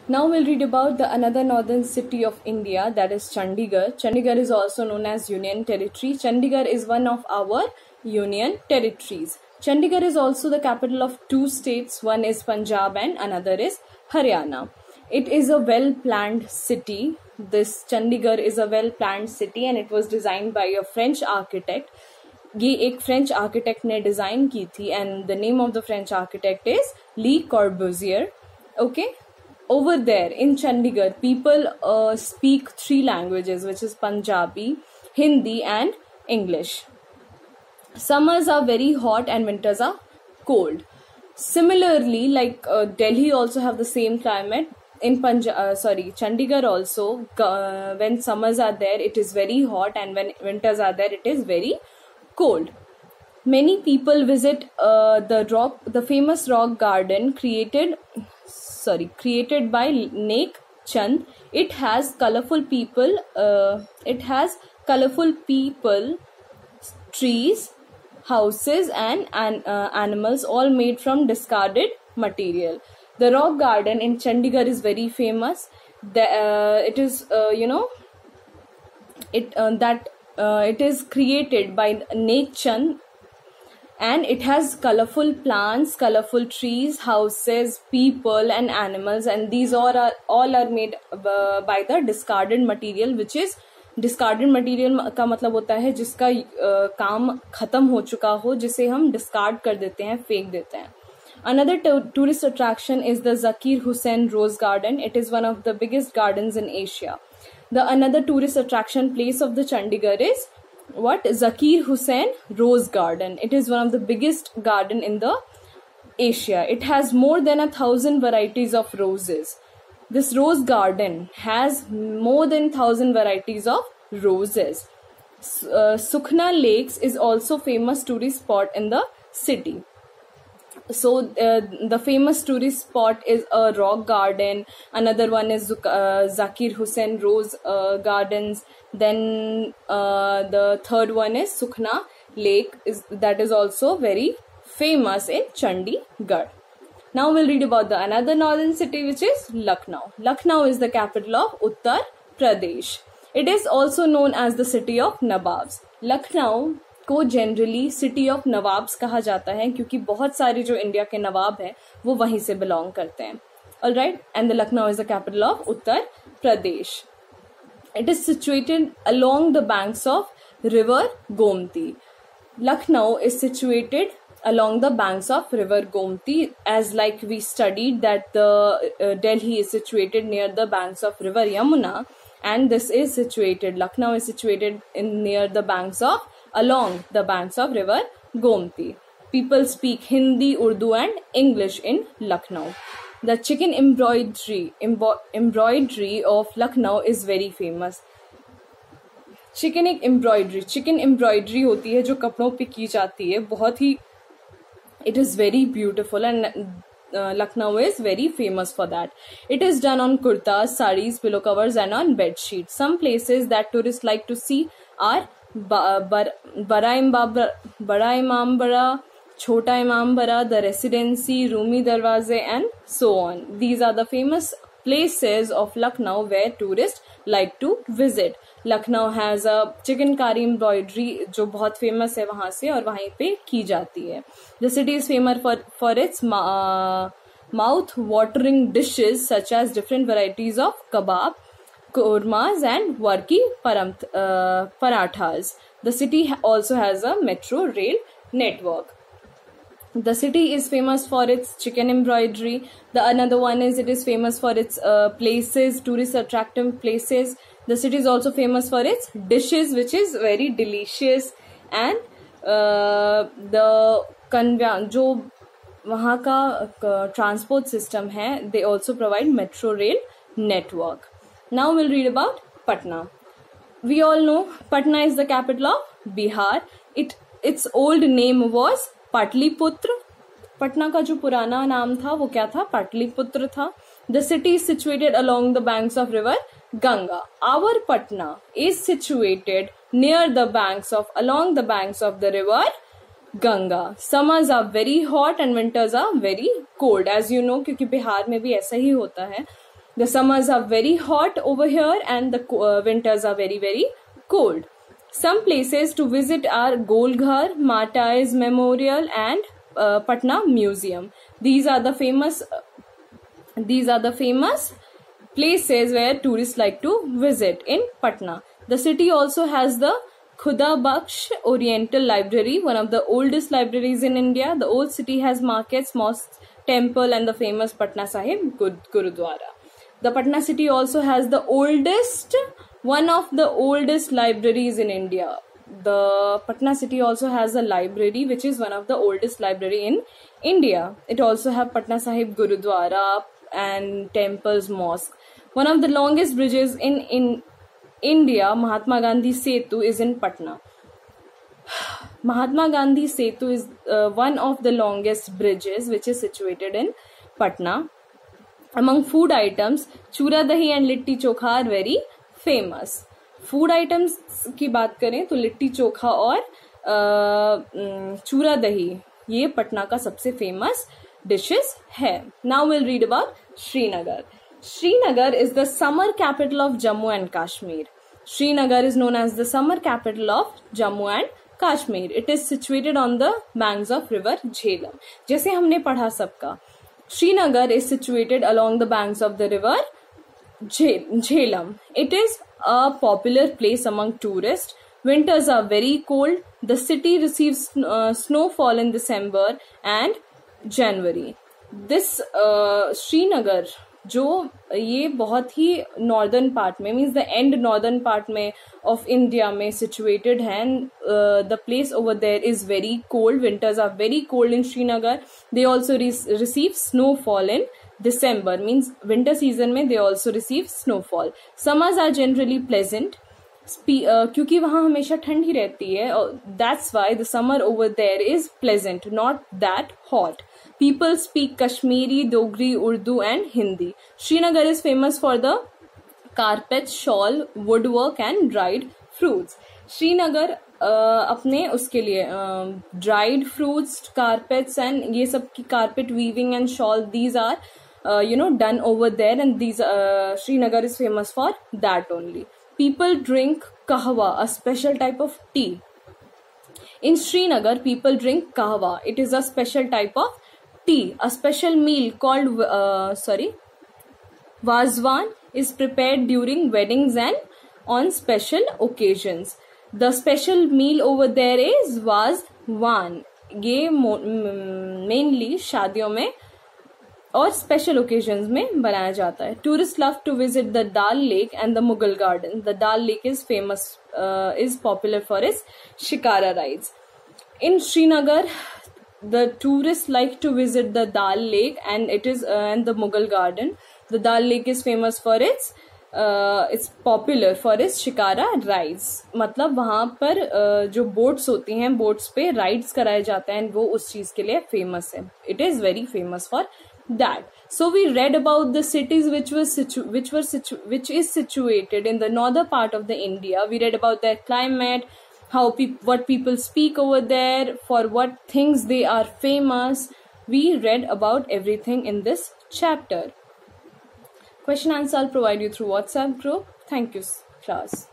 Now we'll read about the another northern city of India, that is Chandigarh. Chandigarh is also known as Union Territory. Chandigarh is one of our Union Territories. Chandigarh is also the capital of two states. One is Punjab and another is Haryana. It is a well-planned city. This Chandigarh is a well-planned city and it was designed by a French architect. ये एक French architect ने design की थी and the name of the French architect is Le Corbusier. Okay, over there in Chandigarh, people speak three languages, which is Punjabi, Hindi, and English. Summers are very hot and winters are cold. Similarly, like Delhi also have the same climate. In Chandigarh also, when summers are there, it is very hot, and when winters are there, it is very cold. Many people visit the famous rock garden created by Nek Chand. It has colorful people. Trees, houses, and animals, all made from discarded material. The rock garden in Chandigarh is very famous. It is created by Nek Chand. And it has colorful plants, colorful trees, houses, people, and animals, and these all are made by the discarded material, which is discarded material का मतलब होता है जिसका काम खत्म हो चुका हो, जिसे हम discard कर देते हैं, फेंक देते हैं. Another tourist attraction is the Zakir Hussain Rose Garden. It is one of the biggest gardens in Asia. The another tourist attraction place of the Chandigarh is Zakir Hussain Rose Garden. It is one of the biggest garden in the Asia. It has more than 1,000 varieties of roses. This rose garden has more than 1,000 varieties of roses. Sukhna Lakes is also famous tourist spot in the city. So the famous tourist spot is a rock garden. Another one is Zakir Hussain Rose Gardens. Then the third one is Sukhna Lake, that is also very famous in Chandigarh. Now we'll read about the another northern city, which is Lucknow. Lucknow is the capital of Uttar Pradesh. It is also known as the city of Nawabs. Lucknow को generally city of nawabs कहा जाता है क्योंकि बहुत सारे जो India के नवाब हैं वो वहीं से बिलोंग करते हैं. Alright, and the Lucknow is the capital of Uttar Pradesh. It is situated along the banks of river Gomti. Lucknow is situated along the banks of river Gomti, as like we studied that the Delhi is situated near the banks of river Yamuna, and this is situated, Lucknow is situated near the banks of, along the banks of river Gomti. People speak Hindi, Urdu, and English in Lucknow. The chicken embroidery of Lucknow is very famous. Chicken embroidery होती है जो कपड़ों पे की जाती है, बहुत ही it is very beautiful, and Lucknow is very famous for that. It is done on kurtas, saris, pillow covers, and on bed sheets. Some places that tourists like to see are Bara Imambara, Chota Imambara, the Residency, Rumi Darwaze, and so on. These are the famous places of Lucknow where tourists like to visit. Lucknow has a chicknकारी embroidery जो बहुत famous है वहाँ से और वहीं पे की जाती है. The city is famous for its mouth-watering dishes such as different varieties of kebab, kormas, and warki parathas. The city also has a metro rail network. The city is famous for its chicken embroidery. The another one is it is famous for its places, tourist attractive places. The city is also famous for its dishes, which is very delicious. And जो वहाँ का transport system है, they also provide metro rail network. Now we'll read about Patna. We all know Patna is the capital of Bihar. Its old name was Pataliputra. Patna का जो पुराना नाम था वो क्या था? पाटलिपुत्र था. The city is situated along the banks of river Ganga. Our Patna is situated along the banks of the river Ganga. Summers are very hot and winters are very cold. As you know, क्योंकि बिहार में भी ऐसा ही होता है. The summers are very hot over here and the winters are very, very cold. Some places to visit are Golghar, Matais Memorial and Patna Museum. These are the famous places where tourists like to visit in Patna. The city also has the Khuda Bakhsh Oriental Library, one of the oldest libraries in India. The old city has markets, mosques, temple and the famous Patna Sahib Gurudwara. The Patna city also has one of the oldest libraries in India. The Patna city also has a library which is one of the oldest library in India. It also have Patna Sahib Gurudwara and temples, mosque. One of the longest bridges in India, Mahatma Gandhi Setu, is in Patna. Mahatma Gandhi Setu is one of the longest bridges which is situated in Patna. Among food items, chura dahi and litti chokha are very famous. Food items की बात करें तो लिट्टी चोखा और चूरा दही ये पटना का सबसे फेमस dishes है. Now we'll read about Srinagar. Srinagar is the summer capital of Jammu and Kashmir. Srinagar is known as the summer capital of Jammu and Kashmir. It is situated on the banks of river Jhelum. जैसे हमने पढ़ा सबका, Srinagar is situated along the banks of the river Jhelum. It is a popular place among tourists. Winters are very cold. The city receives snowfall in December and January. This Srinagar जो ये बहुत ही northern part में means the end northern part में of India में situated है. The place over there is very cold. Winters are very cold in Srinagar. They also receive snowfall in December, means winter season में they also receive snowfall. Summers are generally pleasant. क्योंकि वहाँ हमेशा ठंड ही रहती है. That's why the summer over there is pleasant, not that hot. People speak Kashmiri, Dogri, Urdu and Hindi. Srinagar is famous for the carpets, shawl, woodwork and dried fruits. Srinagar अपने उसके लिए dried fruits, carpets and ये सब की carpet weaving and shawl, these are done over there, and these Srinagar is famous for that only. People drink kahwa, a special type of tea. In Srinagar, people drink kahwa. It is a special type of tea. A special meal called Vazwan is prepared during weddings and on special occasions. The special meal over there is Vazwan. ये mainly शादियों में और special occasions में बनाया जाता है. Tourist love to visit the Dal lake and the Mughal garden. The Dal lake is famous, is popular for its shikara rides. In Srinagar the tourist like to visit the Dal lake and it is and the Mughal garden. The Dal lake is famous for its popular for its shikara rides. मतलब वहां पर जो boats होती हैं, boats पे rides कराए जाते हैं, वो उस चीज के लिए फेमस है. It is very famous for that. So we read about the cities which is situated in the northern part of the India. We read about their climate, what people speak over there, for what things they are famous. We read about everything in this chapter. Question answer I'll provide you through WhatsApp group. Thank you, class.